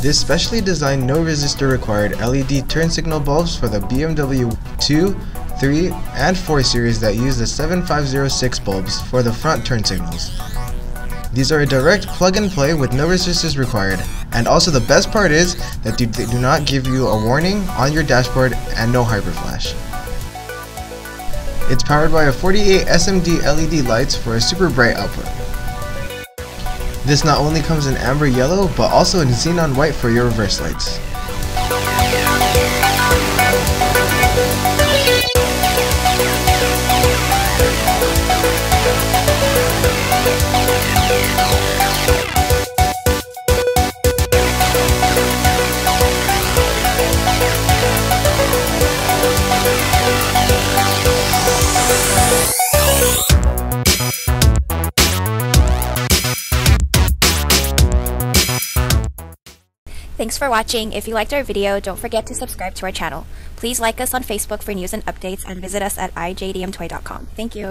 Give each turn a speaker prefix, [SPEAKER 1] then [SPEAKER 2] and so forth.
[SPEAKER 1] This specially designed no resistor required LED turn signal bulbs for the BMW 2, 3, and 4 series that use the 7506 bulbs for the front turn signals. These are a direct plug and play with no resistors required, and also the best part is that they do not give you a warning on your dashboard and no hyper flash. It's powered by a 48 SMD LED lights for a super bright output. This not only comes in amber yellow, but also in xenon white for your reverse lights.
[SPEAKER 2] Thanks for watching. If you liked our video, don't forget to subscribe to our channel. Please like us on Facebook for news and updates and visit us at iJDMTOY.com. Thank you.